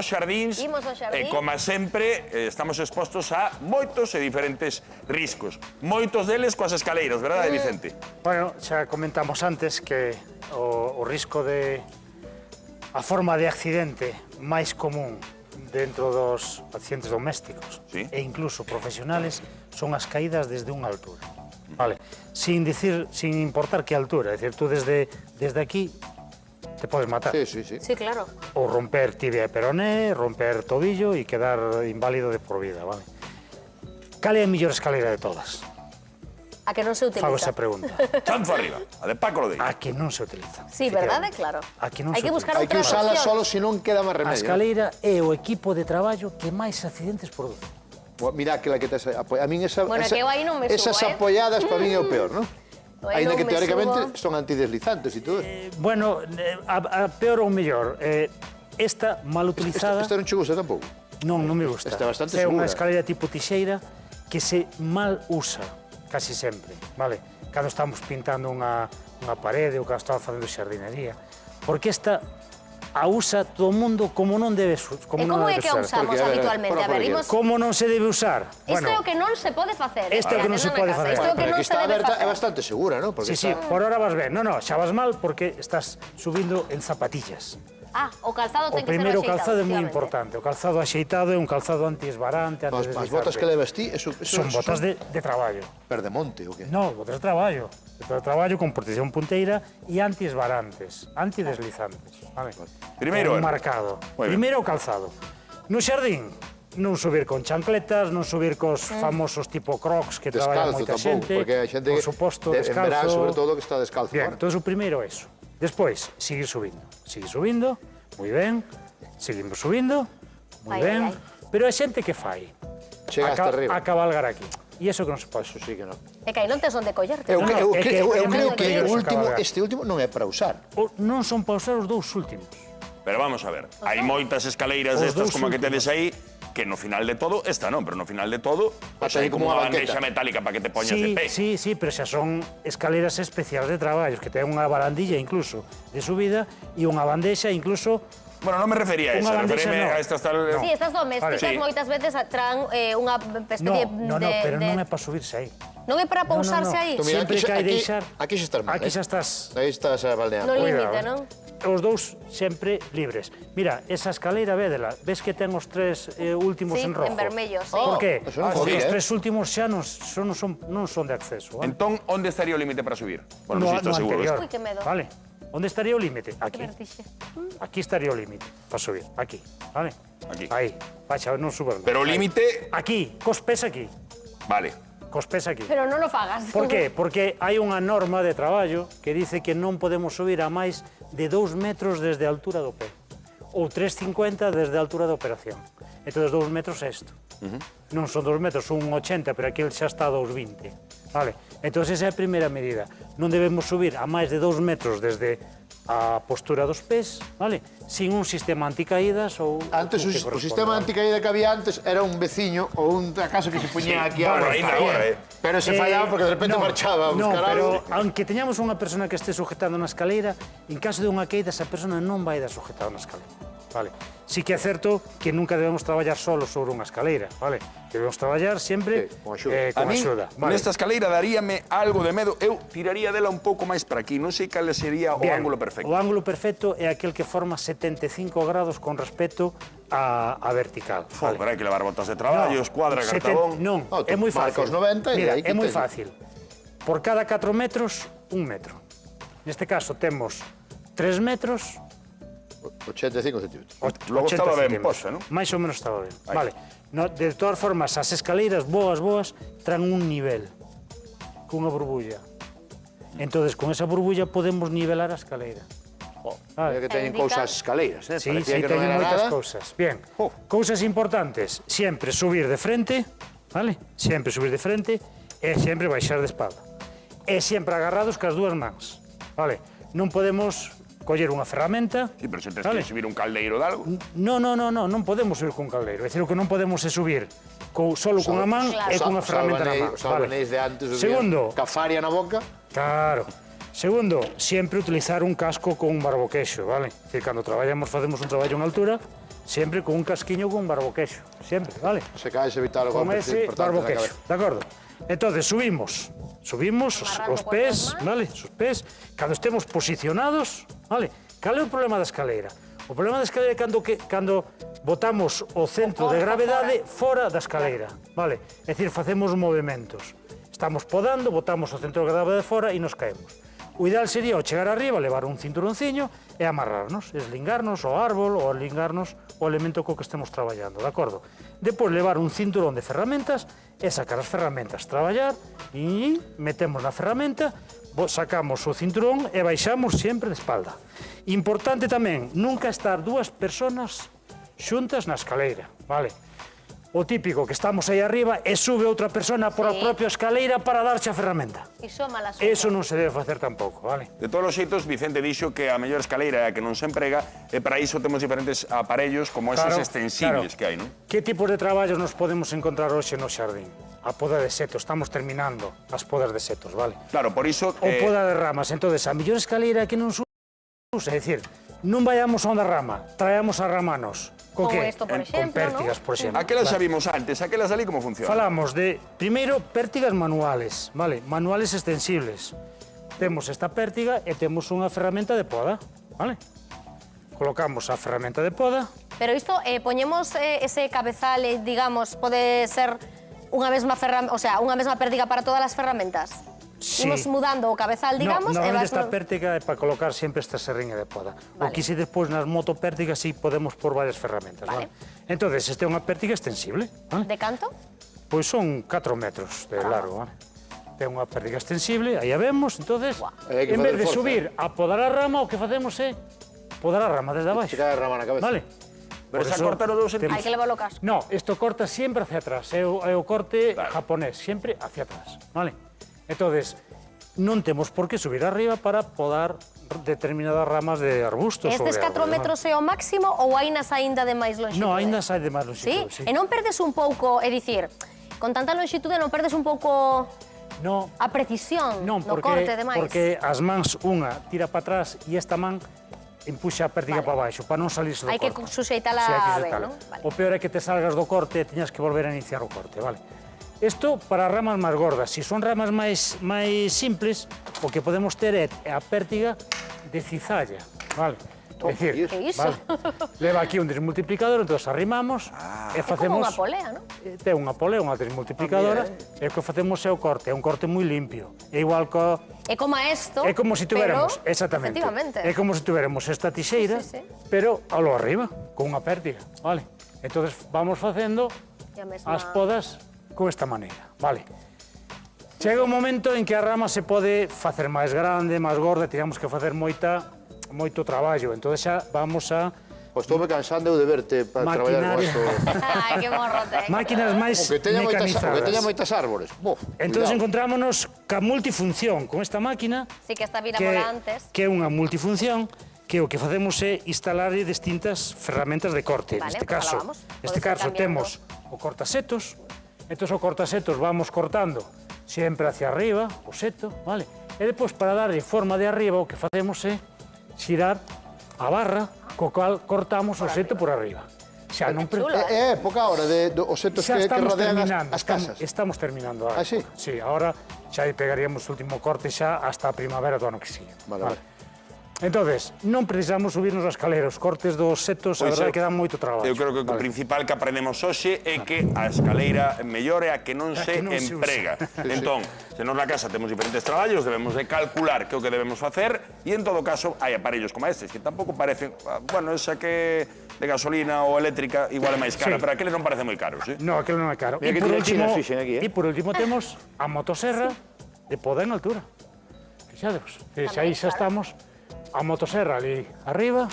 Os xardíns, Imos ao xardín. como sempre, estamos expostos a moitos e diferentes riscos. Moitos deles coas escaleiras, verdade, Vicente? Bueno, xa comentamos antes que o risco de... A forma de accidente máis común dentro dos accidentes domésticos e incluso profesionales son as caídas desde unha altura. Vale. Sin importar que altura, é dicir, tú desde aquí te podes matar. Sí. Sí, claro. Ou romper tibia e peroné, romper tobillo e quedar inválido de por vida, vale? Cal é a mellor escalera de todas? A que non se utiliza. Fago esa pregunta. Chanzo arriba, a de Paco Lodeiro. A que non se utiliza. Sí, verdade, claro. A que non Hai se que buscar Hai que outras usala opcións. solo se non queda máis A remedio. escaleira é o equipo de traballo que máis accidentes produce. Mira aquela que tes apoiada. A min Bueno, que eu aí non me subo, esas apoiadas para min é o peor, non? Aí Ainda non que me teóricamente subo. son antideslizantes e todo. Bueno, a peor ou mellor, esta mal utilizada... Esta non che gusta tampouco? Non me gusta. Esta é bastante É unha segura. escalera tipo tixeira que se mal usa, casi sempre, vale? Cando estamos pintando unha parede ou cando estamos facendo xardinería. Porque esta a usa todo o mundo como non debe E como é que a usamos Porque, a ver, habitualmente? A ver, imos... Como non se debe usar? Isto é o que non se pode facer. Isto é o que non se pode facer. Isto é o que Pero non aquí se está debe aberta é facer. bastante segura, non? Porque Sí, está... por ahora vas ben. No, xa vas mal porque estás subindo en zapatillas. Ah, o calzado O ten que ser primeiro axeitado, calzado é moi efectivamente. importante. O calzado axeitado é un calzado antiesbarante, As botas que levas ti, eso Son botas de traballo. Perdemonte, o que? No, botas de traballo. De traballo con protección punteira e antiesbarantes, antideslizantes. Vale? Primeiro Con erro. marcado. Moi ben. Primeiro o calzado. No xardín, non subir con chancletas, non subir cos famosos tipo crocs que traballa Descalzo moita tampouco, xente. porque a xente Por suposto, en verán, descalzo. sobre todo, que está descalzo. Bien, ahora. entón o primeiro é eso. Despois, seguir subindo, moi ben, seguimos subindo, moi Ai, ben, ai, ai. pero a xente que fai? Chega hasta arriba. A cabalgar aquí. E iso que non se pode. Eso sí que non. É que aí non tes onde collerte. Eu, No, eu, é que eu é creo moi que peligroso cabalgar. este último non é para usar. Non son para usar os dous últimos. Pero vamos a ver, hai moitas escaleiras Os destas dous como a que últimos. tedes aí que no final de todo, esta non, pero no final de todo, pues Pasa aí hai como como unha unha bandexa banqueta. metálica para que te poñas de pé. Sí, pero xa son escaleras especiales de traballos que ten unha barandilla incluso de subida e unha bandexa incluso. Bueno, non me refería a esa, Unha bandexa referíme no. a estas tal... Sí, estas domésticas Vale. Sí. moitas veces traen unha especie No, pero non é para subirse aí. Non é para pousarse aí? Entón, mira, Sempre aquí xa- que hai aquí- deixar. aquí xa estás mal, Aquí eh? xa estás. Aí estás balneando. No límite, Cuidado, non? Os dous sempre libres. Mira, esa escaleira, védela, ves que ten os tres últimos Sí, en rojo. en vermello, sí. Por qué? Eso non Porque sabía, os eh. tres últimos xa non son de acceso. ¿vale? Entón, onde estaría o límite para subir? Bueno, No, non sei, no estou seguro. anterior. Ui, que medo. Vale. Onde estaría o límite? Aquí. Vertixe. Aquí estaría o límite para subir. Aquí. Vale? Aquí. Aí. Baixa, non subas. Pero o Aí. límite... Aquí, cos pés aquí. Vale. Cos pés aquí. Pero non o fagas. Por qué? Porque hai unha norma de traballo que dice que non podemos subir a máis de 2 metros desde a altura do pé. Ou 3,50 desde a altura da operación. Entón, 2 metros é isto. Non son 2 metros, son 1,80, pero aquel xa está a 2,20. Vale? Entón, esa é a primeira medida. Non debemos subir a máis de 2 metros desde a postura dos pés, vale? Sin un sistema anticaídas ou... Antes que o corresponda. sistema anticaída que había antes era un veciño ou unha casa que se poñía aquí Bueno, agora. ainda agora, Pero se fallaba porque de repente marchaba a buscar pero algo. aunque teñamos unha persona que este sujetando na escaleira, en caso de unha caída, esa persona non vai dar sujetado na escaleira. Vale. Sí que é certo que nunca debemos traballar solo sobre unha escaleira, vale? Debemos traballar sempre Sí, con axuda. A con mí, axuda. Vale. nesta escaleira daríame algo de medo. Eu tiraría dela un pouco máis para aquí. Non sei cal sería o Bien, ángulo perfecto. O ángulo perfecto é aquel que forma 75 grados con respecto a vertical. Pero Vale. hai que levar botas de traballo, escuadra, cartabón... Non, No, é tú moi marca fácil. os 90 e Mira, aí que é moi teño. fácil. Por cada 4 metros, 1 metro. Neste caso temos 3 metros, 85 centímetros. Logo 80 estaba ben centímetros. posta, non? Mais ou menos estaba ben. Vale. No, de todas formas, as escaleiras boas, traen un nivel, cunha burbulla. Entonces, con esa burbulla podemos nivelar a escaleira. Vale. Que teñen Indica- cousas escaleiras, Sí, Parecía sí, que non teñen era moitas nada. cousas. Bien, cousas importantes, sempre subir de frente, vale? Sempre subir de frente e sempre baixar de espalda. E sempre agarrados cas dúas mans, vale? Non podemos coller unha ferramenta. Sí, pero se tes vale? que subir un caldeiro de algo... Non podemos subir con caldeiro. É dicir, o que non podemos é subir solo cunha man Claro. e cunha ferramenta na man. Os albanéis de antes Segundo, cafaria na boca. claro. Segundo, sempre utilizar un casco con un barboquexo, vale? Que cando traballamos, facemos un traballo en altura, sempre con un casquiño con un barboquexo, sempre, vale? Se cae, se evitar o Con golpe ese importante na barboquexo, cabeza. de acordo? Entonces subimos Amarrando os con pés, as mans. vale? Os pés, cando estemos posicionados, vale? Cal é o problema da escaleira? O problema da escaleira é cando botamos o centro de gravedade fora da escaleira, vale? É dicir, facemos movimentos. Estamos podando, botamos o centro de gravedade fora e nos caemos. O ideal sería ao chegar arriba levar un cinturonciño e amarrarnos, eslingarnos ao árbol ou eslingarnos o elemento co que estemos traballando, de acordo? Depois levar un cinturón de ferramentas e sacar as ferramentas, traballar e metemos na ferramenta, sacamos o cinturón e baixamos sempre de espalda. Importante tamén, nunca estar dúas personas xuntas na escaleira, vale? O típico que estamos aí arriba e sube outra persona por a propia escaleira para darche a ferramenta. Iso é mala Eso non se debe facer tampouco, vale? De todos os xeitos, Vicente dixo que a mellor escaleira é a que non se emprega e para iso temos diferentes aparellos como eses extensibles que hai, non? Que tipos de traballos nos podemos encontrar hoxe no xardín? A poda de setos, estamos terminando as podas de setos, vale? Claro, por iso... Ou poda de ramas, entonces a mellor escaleira que non se usa, é dicir, non vayamos a onda rama, traemos a ramanos. Co Como que? isto, por Con exemplo, pértigas, ¿no? por exemplo. Aquelas xa vimos antes, aquelas ali como funcionan? Falamos de, primeiro, pértigas manuales, vale? Manuales extensibles. Temos esta pértiga e temos unha ferramenta de poda, vale? Colocamos a ferramenta de poda. Pero isto, poñemos ese cabezal, digamos, pode ser unha mesma ferramenta, o sea, unha mesma pértiga para todas as ferramentas? Sí. Imos mudando o cabezal, digamos, no, e normalmente vas... esta pértiga é para colocar sempre esta serriña de poda. O que si despois nas motopértigas sí podemos pôr varias ferramentas, vale? Entonces, esta é unha pértiga extensible, vale? De canto? Pois son 4 metros de largo, vale? Ten unha pértiga extensible, aí a vemos, entonces, Hai que en vez facer de forza, subir a podar a rama, o que facemos é podar a rama desde abaixo. Se cae a rama na cabeza. Vale? Pero xa cortaron dous temos- Hai que levar o casco. No, isto corta sempre hacia atrás, é o corte japonés, sempre hacia atrás, vale? Entonces, non temos por que subir arriba para podar determinadas ramas de arbustos. Estes 4 metros é o máximo ou ainas aínda de máis longitude? No, ainda sai de máis Sí? longitude, sí. E non perdes un pouco, é dicir, con tanta longitude non perdes un pouco No, a precisión non, no corte de máis? porque as mans unha tira para atrás e esta man empuxa a pértiga para baixo, para non salirse do Hai que corte. suxeitala Sí, hai que ben, suxeitala. non? Vale. O peor é que te salgas do corte e teñas que volver a iniciar o corte, vale? Isto para ramas máis gordas. Si son ramas máis simples, o que podemos ter é a pértiga de cizalla, vale? É dicir, Que iso? vale, leva aquí un desmultiplicador, entón arrimamos e É como facemos... unha polea, non? Ten unha polea, unha desmultiplicadora, e o que facemos é o corte, é un corte moi limpio. É igual co... É como esto, É como se tuviéramos, pero, exactamente. efectivamente. É como se tuviéramos esta tixeira, Sí, sí, sí. pero a lo arriba, con unha pértiga, vale? Entonces vamos facendo E a mesma- as podas con esta maneira, vale? Chega un momento en que a rama se pode facer máis grande, máis gorda, teníamos que facer moito traballo, entonces xa vamos a Pois estou-me cansando eu de verte para traballar con Maquinaria. esto. Ai, que morrote. máquinas máis O que teña mecanizadas. moitas árbores. Buf, Entonces cuidado. encontrámonos ca multifunción con esta máquina Sí que esta vira volantes. que é unha multifunción que o que facemos é instalar distintas ferramentas de corte. Vale, Neste pues caso, alá vamos. neste Podes ir caso cambiando. temos o cortasetos. Entonces o cortasetos vamos cortando sempre hacia arriba, o seto, vale? E depois para darlle forma de arriba o que facemos é xirar a barra co cal cortamos o seto por arriba. Xa non chulo, É época ahora de os setos xa que estamos rodean terminando, as casas. estamos terminando agora. Ah, sí? Sí, agora xa lle pegaríamos o último corte xa hasta a primavera do ano que sigue. Vale. Entonces, non precisamos subirnos as escaleras, os cortes dos setos, a Pois verdade eu- que dan moito traballo. Eu creo que o principal que aprendemos hoxe é que a escaleira mellor é a que non se que non se emprega. Entón, se nos na casa temos diferentes traballos, debemos de calcular que é o que debemos facer e, en todo caso, hai aparellos como estes, que tampouco parecen... Bueno, esa que de gasolina ou eléctrica igual é máis cara, Sí. pero aqueles non parecen moi caros, eh? No, aquilo non é caro. Mira que tiene chinas fixen aquí, E por último temos a motoserra de poda en altura. Fixadevos. Xa aí xa estamos a motoserra ali arriba,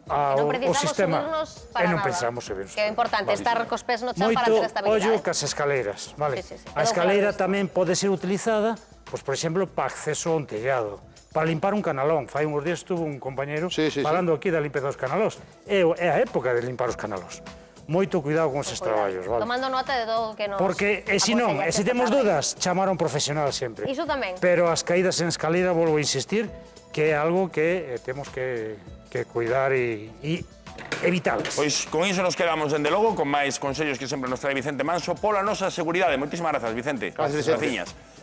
Non o precisamos sistema. subirnos E para non nada. precisamos subirnos. Que é importante estar cos pés no chan para Moito ter estabilidade. ollo cas escaleiras, vale? Sí, sí, sí. A Quedou escaleira claro isto. tamén pode ser utilizada, pois, por exemplo, para acceso a un tellado, para limpar un canalón. Fai uns días estuvo un compañeiro Sí, sí, sí. falando aquí da limpeza dos canalós. É a época de limpar os canalós. Moito cuidado con eses traballos, vale? Tomando nota de todo o que nos Porque, e se non, e se temos dudas, chamar a un profesional sempre. Iso tamén. Pero as caídas en escalera, volvo a insistir, que é algo que temos que cuidar e evitables. Pois con iso nos quedamos, dende logo, con máis consellos que sempre nos trae Vicente Manso pola nosa seguridade. Moitísimas grazas, Vicente. Gracias, Vicente. Graciñas.